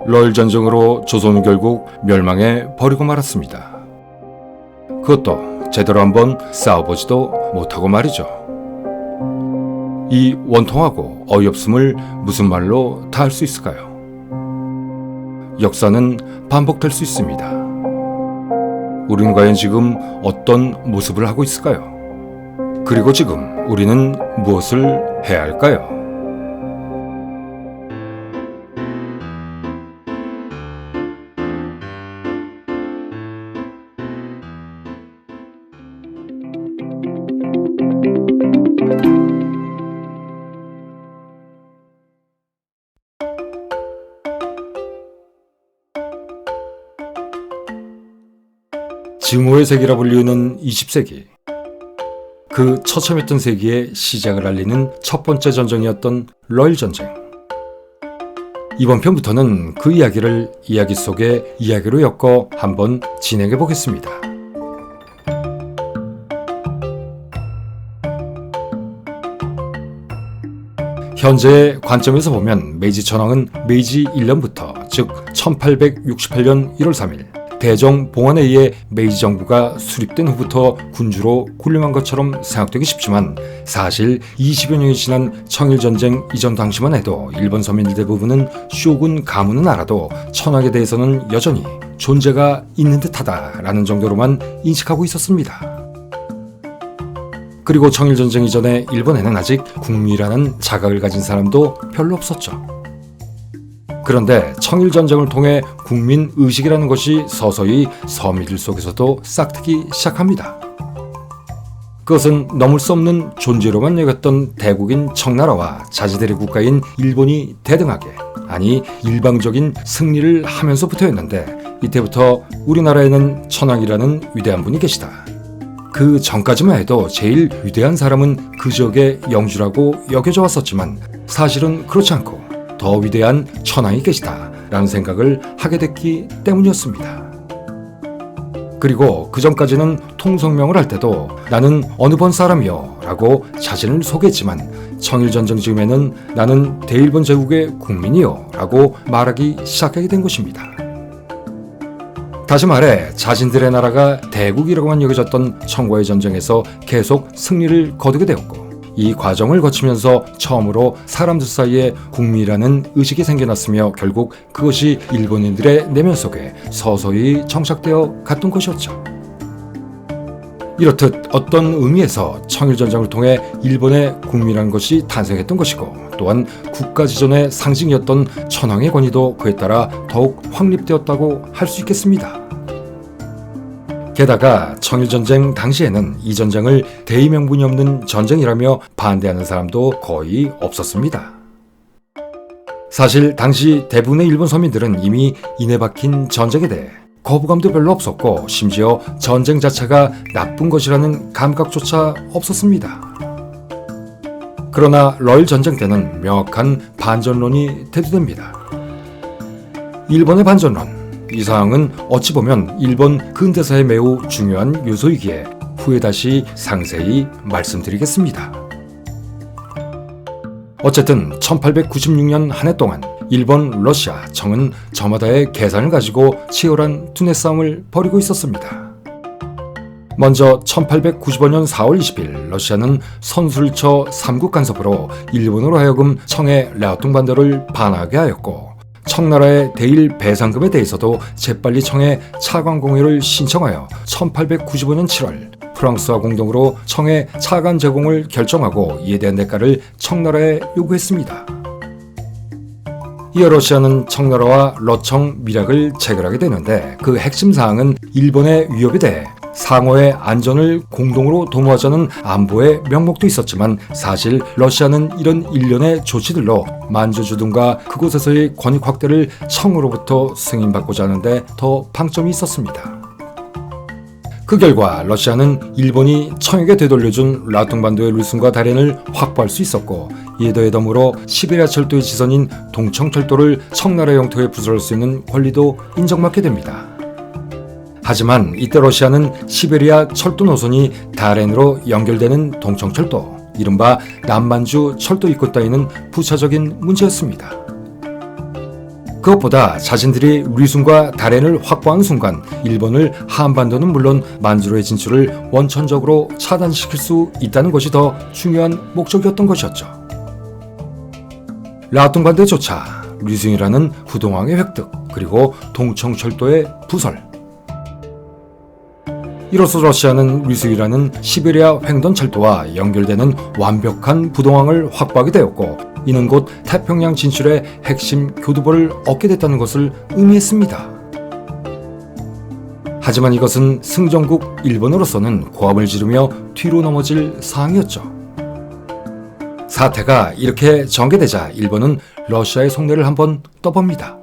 러일 전쟁으로 조선은 결국 멸망해 버리고 말았습니다. 그것도 제대로 한번 싸워보지도 못하고 말이죠. 이 원통하고 어이없음을 무슨 말로 다 할 수 있을까요? 역사는 반복될 수 있습니다. 우리는 과연 지금 어떤 모습을 하고 있을까요? 그리고 지금 우리는 무엇을 해야 할까요? 증오의 세기라 불리우는 20세기. 그 처참했던 세기의 시작을 알리는 첫 번째 전쟁이었던 러일 전쟁. 이번 편부터는 그 이야기를 이야기 속의 이야기로 엮어 한번 진행해 보겠습니다. 현재의 관점에서 보면 메이지 천황은 메이지 1년부터 즉 1868년 1월 3일 대정 봉안에 의해 메이지 정부가 수립된 후부터 군주로 군림한 것처럼 생각되기 쉽지만 사실 20여 년이 지난 청일전쟁 이전 당시만 해도 일본 서민들 대부분은 쇼군 가문은 알아도 천황에 대해서는 여전히 존재가 있는 듯하다라는 정도로만 인식하고 있었습니다. 그리고 청일전쟁 이전에 일본에는 아직 국민이라는 자각을 가진 사람도 별로 없었죠. 그런데 청일전쟁을 통해 국민의식이라는 것이 서서히 서민들 속에서도 싹트기 시작합니다. 그것은 넘을 수 없는 존재로만 여겼던 대국인 청나라와 자지대의 국가인 일본이 대등하게, 아니 일방적인 승리를 하면서부터였는데 이때부터 우리나라에는 천황이라는 위대한 분이 계시다. 그 전까지만 해도 제일 위대한 사람은 그 지역의 영주라고 여겨져 왔었지만 사실은 그렇지 않고 더 위대한 천황이 계시다 라는 생각을 하게 됐기 때문이었습니다. 그리고 그 전까지는 통성명을 할 때도 나는 어느 번 사람이요 라고 자신을 소개했지만 청일전쟁 즈음에는 나는 대일본 제국의 국민이요 라고 말하기 시작하게 된 것입니다. 다시 말해 자신들의 나라가 대국이라고만 여겨졌던 청과의 전쟁에서 계속 승리를 거두게 되었고 이 과정을 거치면서 처음으로 사람들 사이에 국민이라는 의식이 생겨났으며 결국 그것이 일본인들의 내면 속에 서서히 정착되어 갔던 것이었죠. 이렇듯 어떤 의미에서 청일전쟁을 통해 일본의 국민이라는 것이 탄생했던 것이고 또한 국가지존의 상징이었던 천황의 권위도 그에 따라 더욱 확립되었다고 할 수 있겠습니다. 게다가 청일전쟁 당시에는 이 전쟁을 대의명분이 없는 전쟁이라며 반대하는 사람도 거의 없었습니다. 사실 당시 대부분의 일본 서민들은 이미 인해 박힌 전쟁에 대해 거부감도 별로 없었고 심지어 전쟁 자체가 나쁜 것이라는 감각조차 없었습니다. 그러나 러일 전쟁 때는 명확한 반전론이 대두됩니다. 일본의 반전론. 이 사항은 어찌 보면 일본 근대사에 매우 중요한 요소이기에 후에 다시 상세히 말씀드리겠습니다. 어쨌든 1896년 한 해 동안 일본, 러시아, 청은 저마다의 계산을 가지고 치열한 두뇌 싸움을 벌이고 있었습니다. 먼저 1895년 4월 20일 러시아는 선술처 3국 간섭으로 일본으로 하여금 청의 랴오퉁 반도를 반하게 하였고 청나라의 대일 배상금에 대해서도 재빨리 청에 차관 공여를 신청하여 1895년 7월 프랑스와 공동으로 청에 차관 제공을 결정하고 이에 대한 대가를 청나라에 요구했습니다. 이어 러시아는 청나라와 러청 밀약을 체결하게 되는데 그 핵심 사항은 일본의 위협에 대해 상호의 안전을 공동으로 도모하자는 안보의 명목도 있었지만 사실 러시아는 이런 일련의 조치들로 만주주둔과 그곳에서의 권익 확대를 청으로부터 승인받고자 하는데 더 방점이 있었습니다. 그 결과 러시아는 일본이 청에게 되돌려준 랴오퉁 반도의 루슨과 다롄을 확보할 수 있었고 이에 더불어 시베리아 철도의 지선인 동청철도를 청나라 영토에 부설할 수 있는 권리도 인정받게 됩니다. 하지만 이때 러시아는 시베리아 철도 노선이 다롄으로 연결되는 동청철도, 이른바 남만주 철도 입구 따위는 부차적인 문제였습니다. 그것보다 자신들이 리순과 다롄을 확보하는 순간 일본을 한반도는 물론 만주로의 진출을 원천적으로 차단시킬 수 있다는 것이 더 중요한 목적이었던 것이었죠. 라퉁반도조차 리순이라는 부동항의 획득, 그리고 동청철도의 부설. 이로써 러시아는 리순이라는 시베리아 횡단철도와 연결되는 완벽한 부동항을 확보하게 되었고, 이는 곧 태평양 진출의 핵심 교두보를 얻게 됐다는 것을 의미했습니다. 하지만 이것은 승전국 일본으로서는 고함을 지르며 뒤로 넘어질 사항이었죠. 사태가 이렇게 전개되자 일본은 러시아의 속내를 한번 떠봅니다.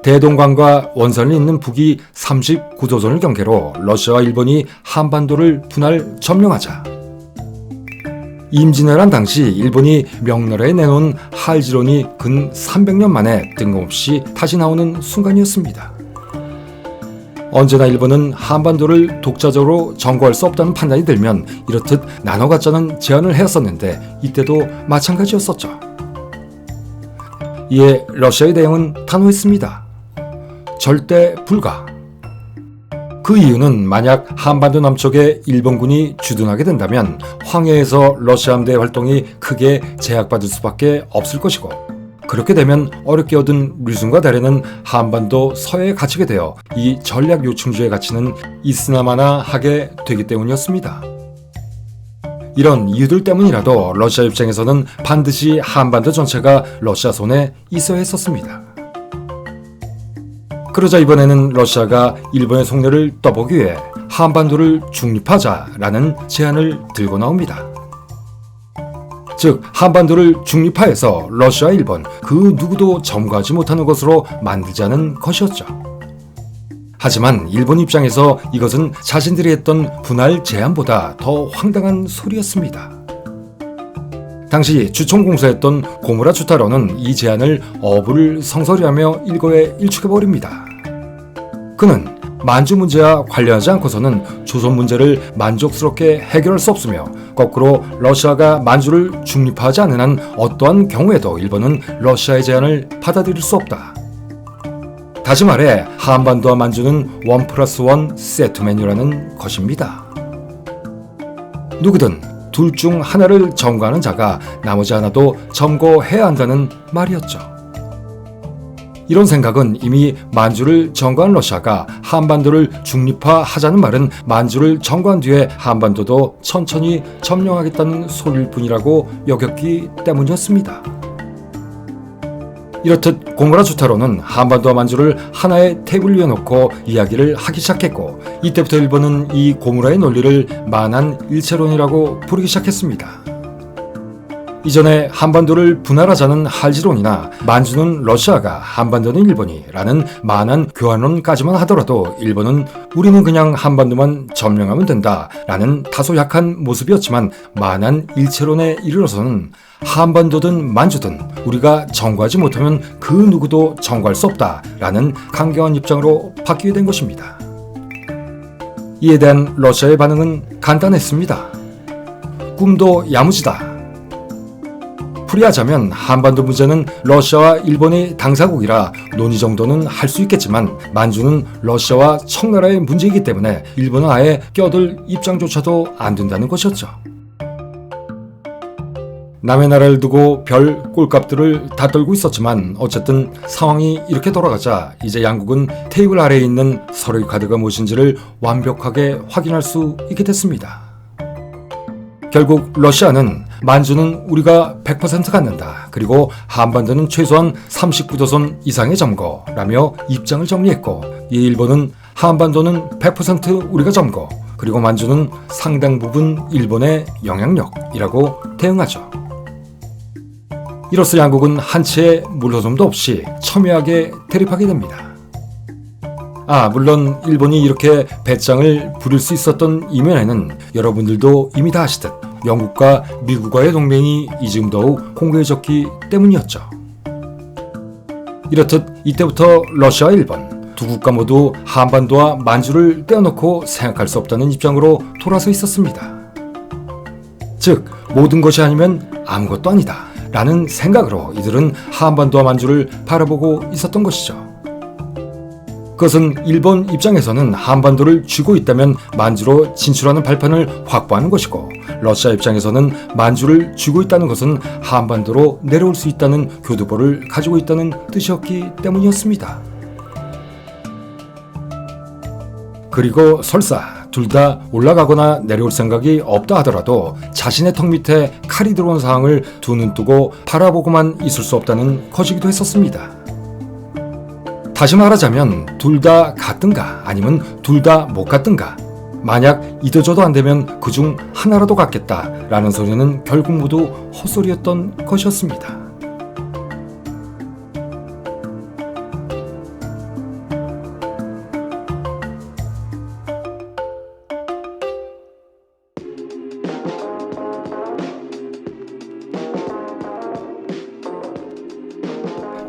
대동강과 원선을 잇는 북위 39도선을 경계로 러시아와 일본이 한반도를 분할 점령하자, 임진왜란 당시 일본이 명나라에 내놓은 할지론이 근 300년 만에 뜬금없이 다시 나오는 순간이었습니다. 언제나 일본은 한반도를 독자적으로 점거할 수 없다는 판단이 들면 이렇듯 나눠 갖자는 제안을 해왔었는데 이때도 마찬가지였었죠. 이에 러시아의 대응은 단호했습니다. 절대 불가. 그 이유는 만약 한반도 남쪽에 일본군이 주둔하게 된다면 황해에서 러시아 함대 활동이 크게 제약받을 수밖에 없을 것이고, 그렇게 되면 어렵게 얻은 리순과 다롄은 한반도 서해에 갇히게 되어 이 전략 요충지의 가치는 있으나마나 하게 되기 때문이었습니다. 이런 이유들 때문이라도 러시아 입장에서는 반드시 한반도 전체가 러시아 손에 있어야 했었습니다. 그러자 이번에는 러시아가 일본의 속내를 떠보기 위해 한반도를 중립하자라는 제안을 들고 나옵니다. 즉 한반도를 중립화해서 러시아와 일본 그 누구도 점거하지 못하는 것으로 만들자는 것이었죠. 하지만 일본 입장에서 이것은 자신들이 했던 분할 제안보다 더 황당한 소리였습니다. 당시 주총공사였던 고무라 주타로는 이 제안을 어불성설이하며 일거에 일축해버립니다. 그는 만주 문제와 관련하지 않고서는 조선 문제를 만족스럽게 해결할 수 없으며 거꾸로 러시아가 만주를 중립화하지 않는 한 어떠한 경우에도 일본은 러시아의 제안을 받아들일 수 없다. 다시 말해 한반도와 만주는 1+1 세트 메뉴라는 것입니다. 누구든 둘 중 하나를 점거하는 자가 나머지 하나도 점거해야 한다는 말이었죠. 이런 생각은 이미 만주를 점거한 러시아가 한반도를 중립화하자는 말은 만주를 점거한 뒤에 한반도도 천천히 점령하겠다는 소리일 뿐이라고 여겼기 때문이었습니다. 이렇듯 고무라 주타로는 한반도와 만주를 하나의 테이블 위에 놓고 이야기를 하기 시작했고, 이때부터 일본은 이 고무라의 논리를 만한 일체론이라고 부르기 시작했습니다. 이전에 한반도를 분할하자는 할지론이나 만주는 러시아가 한반도는 일본이 라는 만한 교환론까지만 하더라도 일본은 우리는 그냥 한반도만 점령하면 된다 라는 다소 약한 모습이었지만, 만한 일체론에 이르러서는 한반도든 만주든 우리가 점거하지 못하면 그 누구도 점거할 수 없다 라는 강경한 입장으로 바뀌게 된 것입니다. 이에 대한 러시아의 반응은 간단했습니다. 꿈도 야무지다. 풀이하자면 한반도 문제는 러시아와 일본이 당사국이라 논의 정도는 할 수 있겠지만, 만주는 러시아와 청나라의 문제이기 때문에 일본은 아예 껴들 입장조차도 안 된다는 것이었죠. 남의 나라를 두고 별 꼴값들을 다 떨고 있었지만 어쨌든 상황이 이렇게 돌아가자 이제 양국은 테이블 아래에 있는 서로의 카드가 무엇인지를 완벽하게 확인할 수 있게 됐습니다. 결국 러시아는 만주는 우리가 100% 갖는다. 그리고 한반도는 최소한 39도선 이상의 점거라며 입장을 정리했고, 이 일본은 한반도는 100% 우리가 점거, 그리고 만주는 상당 부분 일본의 영향력이라고 대응하죠. 이로써 양국은 한치의 물러섬도 없이 첨예하게 대립하게 됩니다. 물론 일본이 이렇게 배짱을 부릴 수 있었던 이면에는 여러분들도 이미 다 아시듯 영국과 미국과의 동맹이 이즘 더욱 공고해졌기 때문이었죠. 이렇듯 이때부터 러시아와 일본 두 국가 모두 한반도와 만주를 떼어놓고 생각할 수 없다는 입장으로 돌아서 있었습니다. 즉 모든 것이 아니면 아무것도 아니다 라는 생각으로 이들은 한반도와 만주를 바라보고 있었던 것이죠. 그것은 일본 입장에서는 한반도를 쥐고 있다면 만주로 진출하는 발판을 확보하는 것이고, 러시아 입장에서는 만주를 쥐고 있다는 것은 한반도로 내려올 수 있다는 교두보를 가지고 있다는 뜻이었기 때문이었습니다. 그리고 설사 둘 다 올라가거나 내려올 생각이 없다 하더라도 자신의 턱 밑에 칼이 들어온 상황을 두 눈 뜨고 바라보고만 있을 수 없다는 것이기도 했었습니다. 다시 말하자면 둘 다 같든가 아니면 둘 다 못 같든가, 만약 이도저도 안 되면 그중 하나라도 같겠다라는 소리는 결국 모두 헛소리였던 것이었습니다.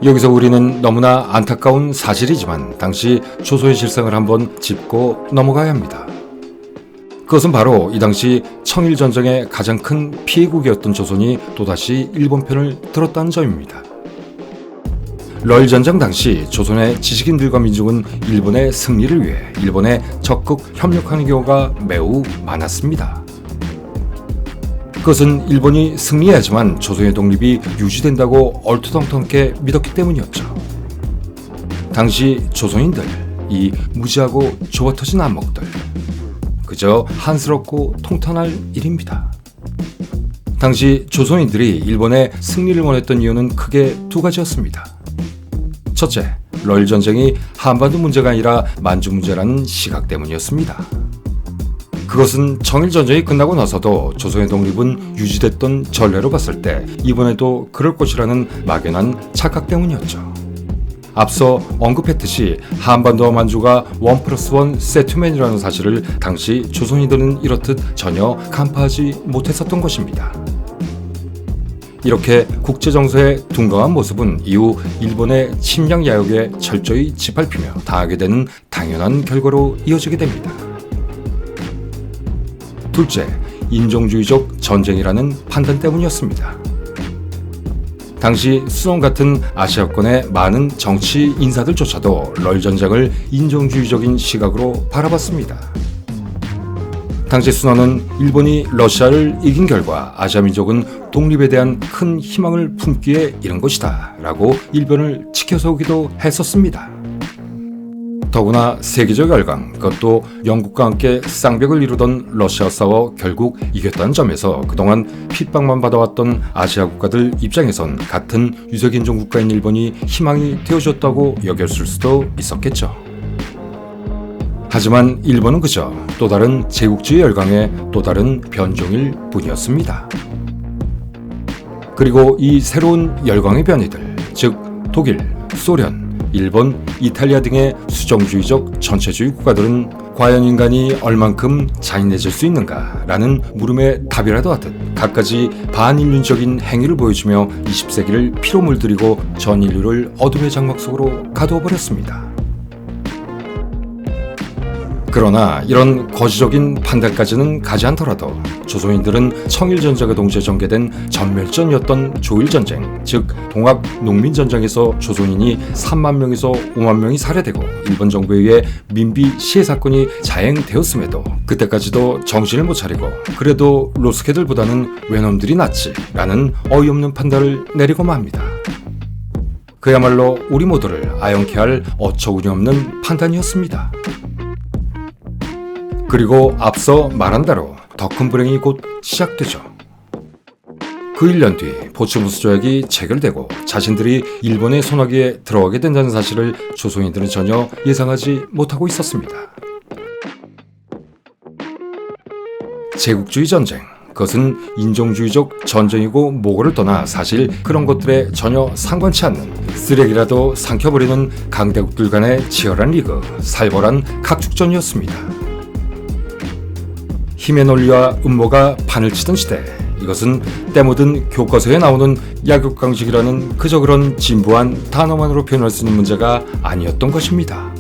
여기서 우리는 너무나 안타까운 사실이지만 당시 조선의 실상을 한번 짚고 넘어가야 합니다. 그것은 바로 이 당시 청일전쟁의 가장 큰 피해국이었던 조선이 또다시 일본 편을 들었다는 점입니다. 러일전쟁 당시 조선의 지식인들과 민중은 일본의 승리를 위해 일본에 적극 협력하는 경우가 매우 많았습니다. 그것은 일본이 승리해야지만 조선의 독립이 유지된다고 얼토당토하게 믿었기 때문이었죠. 당시 조선인들, 이 무지하고 좁아터진 안목들, 그저 한스럽고 통탄할 일입니다. 당시 조선인들이 일본의 승리를 원했던 이유는 크게 두 가지였습니다. 첫째, 러일 전쟁이 한반도 문제가 아니라 만주 문제라는 시각 때문이었습니다. 그것은 청일전쟁이 끝나고 나서도 조선의 독립은 유지됐던 전례로 봤을 때 이번에도 그럴 것이라는 막연한 착각 때문이었죠. 앞서 언급했듯이 한반도와 만주가 1+1 세트맨이라는 사실을 당시 조선인들은 이렇듯 전혀 간파하지 못했었던 것입니다. 이렇게 국제정세의 둔감한 모습은 이후 일본의 침략 야욕에 철저히 짓밟히며 당하게 되는 당연한 결과로 이어지게 됩니다. 둘째, 인종주의적 전쟁이라는 판단 때문이었습니다. 당시 수송 같은 아시아권의 많은 정치 인사들조차도 러일 전쟁을 인종주의적인 시각으로 바라봤습니다. 당시 순원은 일본이 러시아를 이긴 결과 아시아 민족은 독립에 대한 큰 희망을 품기에 이른 것이다 라고 일본을 지켜세우기도 했었습니다. 더구나 세계적 열강, 그것도 영국과 함께 쌍벽을 이루던 러시아와 싸워 결국 이겼다는 점에서 그동안 핍박만 받아왔던 아시아 국가들 입장에선 같은 유색인종 국가인 일본이 희망이 되어줬다고 여겼을 수도 있었겠죠. 하지만 일본은 그저 또 다른 제국주의 열강의 또 다른 변종일 뿐이었습니다. 그리고 이 새로운 열강의 변이들, 즉 독일, 소련, 일본, 이탈리아 등의 수정주의적 전체주의 국가들은 과연 인간이 얼만큼 잔인해질 수 있는가라는 물음에 답이라도 하듯 갖가지 반인륜적인 행위를 보여주며 20세기를 피로 물들이고 전 인류를 어둠의 장막 속으로 가두어 버렸습니다. 그러나 이런 거시적인 판단까지는 가지 않더라도 조선인들은 청일전쟁과 동시에 전개된 전멸전이었던 조일전쟁, 즉 동학농민전쟁에서 조선인이 3만 명에서 5만 명이 살해되고 일본 정부에 의해 민비 시해 사건이 자행되었음에도 그때까지도 정신을 못 차리고 그래도 로스케들보다는 외놈들이 낫지 라는 어이없는 판단을 내리고만 합니다. 그야말로 우리 모두를 아연케 할 어처구니 없는 판단이었습니다. 그리고 앞서 말한 대로 더 큰 불행이 곧 시작되죠. 그 1년 뒤 포츠무스 조약이 체결되고 자신들이 일본의 손아귀에 들어가게 된다는 사실을 조선인들은 전혀 예상하지 못하고 있었습니다. 제국주의 전쟁, 그것은 인종주의적 전쟁이고 뭐고를 떠나 사실 그런 것들에 전혀 상관치 않는 쓰레기라도 삼켜버리는 강대국들 간의 치열한 리그, 살벌한 각축전이었습니다. 힘의 논리와 음모가 판을 치던 시대, 이것은 때묻은 교과서에 나오는 약육강식이라는 그저 그런 진부한 단어만으로 표현할 수 있는 문제가 아니었던 것입니다.